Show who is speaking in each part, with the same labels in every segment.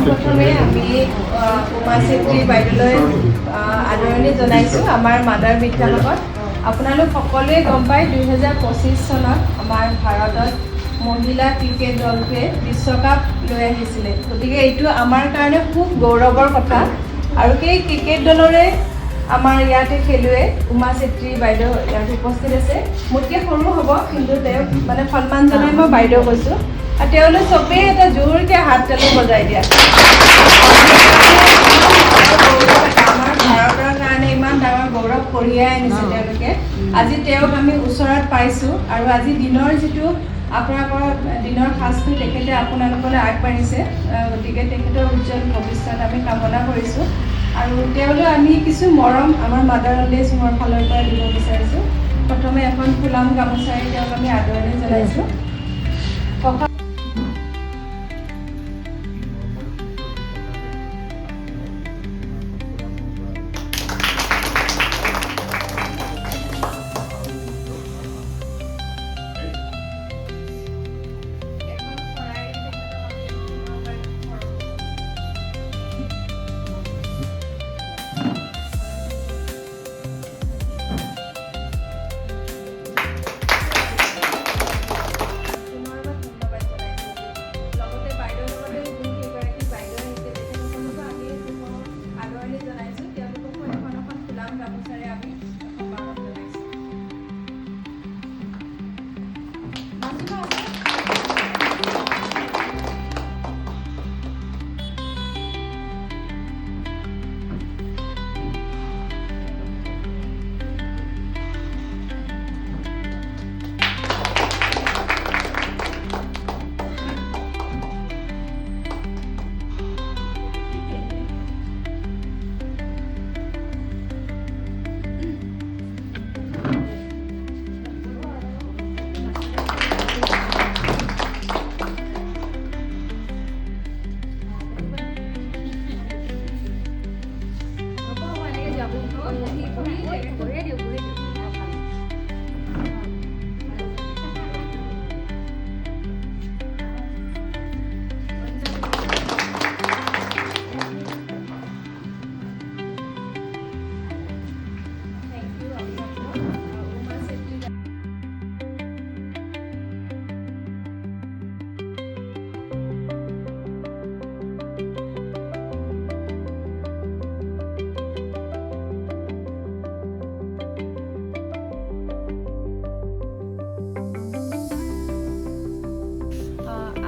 Speaker 1: পোনপ্ৰথমে আমি উমা চেত্ৰী বাইদেউলৈ আদৰণি জনাইছোঁ আমাৰ মাদাৰ বিদ্যালয়ত। আপোনালোক সকলোৱে গম পায় 2025 চনত আমাৰ ভাৰতত মহিলা ক্ৰিকেট দলটোৱে বিশ্বকাপ লৈ আহিছিলে। গতিকে এইটো আমাৰ কাৰণে খুব গৌৰৱৰ কথা আৰু সেই ক্ৰিকেট দলৰে আমাৰ ইয়াতে খেলুৱৈ উমা চেত্ৰী বাইদেউ ইয়াত উপস্থিত আছে। মোতকৈ সৰু হ'ব কিন্তু তেওঁক মানে সন্মান জনাই মই বাইদেউ কৈছোঁ। আৰু তেওঁলোক চবেই এটা জোৰকৈ হাত তালি বজাই দিয়া। আমাৰ ভাৰতৰ কাৰণে ইমান ডাঙৰ গৌৰৱ কঢ়িয়াই আনিছে তেওঁলোকে। আজি তেওঁক আমি ওচৰত পাইছোঁ আৰু আজি দিনৰ যিটো আপোনালোকৰ দিনৰ সাজটো তেখেতে আপোনালোকলৈ আগবাঢ়িছে। গতিকে তেখেতৰ উজ্জ্বল ভৱিষ্যত আমি কামনা কৰিছোঁ আৰু তেওঁলৈ আমি কিছু মৰম আমাৰ মাদাৰ অল্ড মোৰ ফালৰ পৰা দিব বিচাৰিছোঁ। প্ৰথমে এখন ফুলাম গামোচাৰে তেওঁক আমি আদৰণি জনাইছোঁ।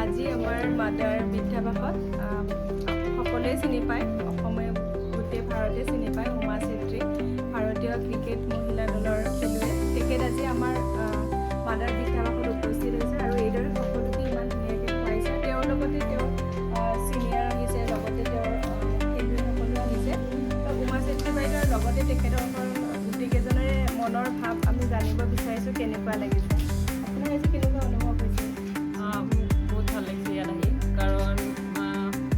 Speaker 1: আজি আমাৰ মাদাৰ বিদ্যাবাসত সকলোৱে চিনি পায়, অসমে গোটেই ভাৰতে চিনি পায় উমা চেত্ৰী, ভাৰতীয় ক্ৰিকেট মহিলা দলৰ খেলুৱৈ। তেখেত আজি আমাৰ মাদাৰ বিদ্যাবাসত উপস্থিত হৈছে আৰু এইদৰে সকলোকে ইমান ধুনীয়াকৈ খুৱাইছে। তেওঁৰ লগতে তেওঁ ছিনিয়ৰ আহিছে, লগতে তেওঁৰ খেলুৱৈসকলো আহিছে। উমা চেত্ৰী বাইদেউৰ লগতে তেখেতৰ গোটেইকেইজনৰে মনৰ ভাৱ আমি জানিব বিচাৰিছোঁ কেনেকুৱা লাগিছে। আপোনাৰ আজি কেনেকুৱা অনুভৱ হৈছে?
Speaker 2: বহুত ভাল লাগিছে ইয়াত আহি, কাৰণ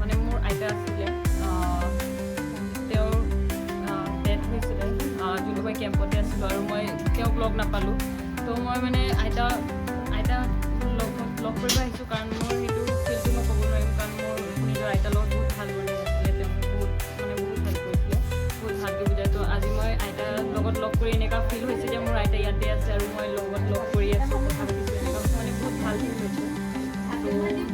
Speaker 2: মানে মোৰ আইতা আছিলে, তেওঁৰ ডেথ হৈছিলে যোনটো মই কেম্পতে আছিলোঁ আৰু মই তেওঁক লগ নাপালোঁ। তো মই মানে আইতা লগ কৰিব আহিছোঁ, কাৰণ মোৰ সেইটো ফিলটো মই ক'ব নোৱাৰিম, কাৰণ মোৰ নিজৰ আইতাৰ লগত বহুত ভাল বন্ধু আছিলে। তেওঁ বহুত হেল্প কৰিছিলে, বহুত ভালকৈ বুজায়। তো আজি মই আইতাৰ লগত লগ কৰি এনেকুৱা ফিল হৈছে যে মোৰ আইতা ইয়াতে আছে আৰু মই লগত লগ কৰি আছোঁ, কথা পাতিছোঁ, এনেকুৱা মানে বহুত ভাল ফিল হৈছে।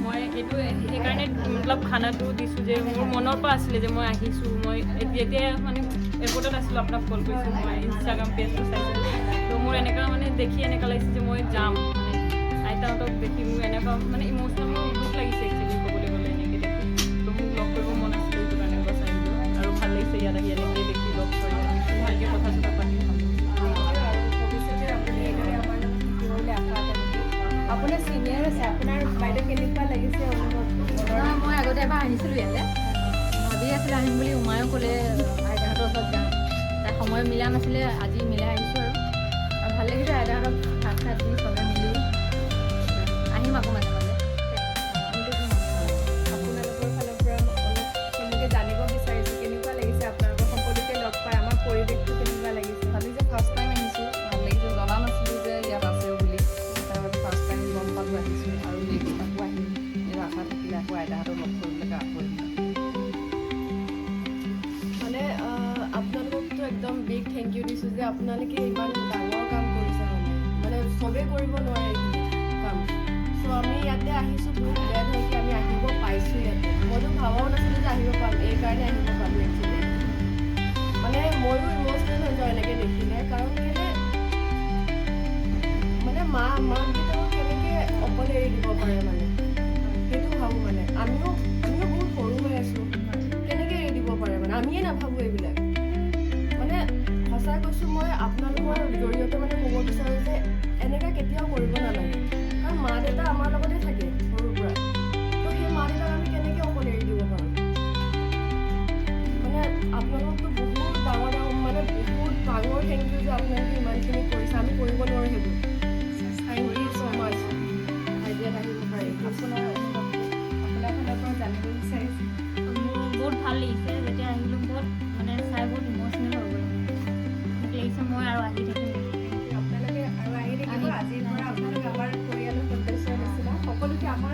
Speaker 2: মই এইটো সেইকাৰণে মতলব খানাটো দিছোঁ যে মোৰ মনৰ পৰা আছিলে যে মই আহিছোঁ। মই এতিয়া মানে এয়াৰপৰ্টত আছিলোঁ, আপোনাক কল কৰিছোঁ, মই ইনষ্টাগ্ৰাম পেজটো চাইছিলোঁ। তো মোৰ এনেকুৱা মানে দেখি এনেকুৱা লাগিছে যে মই যাম, মানে আইতাহঁতক দেখি মোৰ এনেকুৱা মানে ইম'চনেল মোৰ দুখ লাগিছে একচুৱেলি ক'বলৈ গ'লে এনেকৈ দেখি। তো মোক লগ কৰিব মন আছিলে, সেইটো কাৰণে মই চাইছিলোঁ আৰু ভাল লাগিছে ইয়াত আহি এনেকৈ দেখি লগ কৰি ভালকৈ কথা চথা পাতি ভাল লাগিছে।
Speaker 1: আপোনাৰ ছিনিয়ৰ আছে, আপোনাৰ বাইদেউ কেনেকুৱা লাগিছে অনুভৱটো?
Speaker 3: মই আগতে এবাৰ আহিছিলোঁ ইয়ালৈ, ভাবি আছিলোঁ আহিম বুলি। উমায়ো ক'লে আইতাহঁতৰ ওচৰত যাম, তাই সময় মিলা নাছিলে, আজি মিলাই আহিছোঁ আৰু ভাল লাগিছে। আইতাহঁতক ভাত চাত দি চবে মিলি আহিম আকৌ মাজে মাজে।
Speaker 1: আপোনালোকৰ ফালৰ পৰা অলপ তেনেকৈ জানিব বিচাৰিছোঁ কেনেকুৱা লাগিছে আপোনালোকৰ সকলোকে লগ পাই, আমাৰ পৰিৱেশটো কেনেকুৱা লাগিছে?
Speaker 4: খালি যে ফাৰ্ষ্ট টাইম আহিছোঁ, ভাল লাগিছে। জনা নাছিলোঁ যে ইয়াত আছে বুলি, ফাৰ্ষ্ট টাইম গম পালোঁ আহিছোঁ আৰু নেক্সট আকৌ আহিম। এই আশা থাকিলে আকৌ আইতাহঁতক লগ কৰিবলৈ আকৌ আহিম।
Speaker 5: আপোনালোকে ইমান ডাঙৰ কাম কৰিছে মানে চবেই কৰিব নোৱাৰে এইখিনি কাম। চ' আমি ইয়াতে আহিছোঁ, বহুত গ্লেড হয় কি আমি আহিব পাইছোঁ ইয়াতে। মইতো ভাবাও নাছিলোঁ যে আহিব পাম, এইকাৰণে আহিব পাম একচুৱেলি। মানে ময়ো ইম'চনেল হৈ যাওঁ এনেকৈ দেখিলে, কাৰণ কেলৈ মানে মাক দেউতাকক কেনেকৈ অকলে এৰি দিব পাৰে মানে, সেইটো ভাবোঁ মানে। আমিও বহুত সৰু হৈ আছোঁ, কেনেকৈ এৰি দিব পাৰে মানে, আমিয়ে নাভাবোঁ এইবিলাক। মানে সঁচাই কৈছোঁ, মই আপোনালোকৰ জৰিয়তে মানে ক'ব বিচাৰোঁ যে এনেকৈ কেতিয়াও কৰিব নালাগে, কাৰণ মা দেউতা আমাৰ লগতে থাকে সৰুৰ পৰা। তো সেই মা দেউতাক আমি কেনেকৈ অকলে এৰি দিব পাৰোঁ? মানে আপোনালোকতো বহুত ডাঙৰ মানে বহুত ডাঙৰ থেংক ইউ যে আপোনালোকে ইমানখিনি কৰিছে, আমি কৰিব নোৱাৰোঁ সেইবোৰ। থেংক ইউ ছ' মাছ আইডিয়াত আহিব পাৰি।
Speaker 1: আপোনাৰ ফালৰ পৰা জানিব বিচাৰিছোঁ।
Speaker 2: মোৰ বহুত ভাল লাগিছে, যেতিয়া আহিলোঁ বহুত মানে চাই বহুত ইম'চনেল হৈ গ'লোঁ। মোক লাগিছে মই আৰু আহি থাকিম।
Speaker 1: আপোনালোকে আৰু আহি থাকিব। আজিৰ পৰা আপোনালোক আমাৰ পৰিয়ালৰ সদস্যৰ নিচিনা, সকলোকে আমাৰ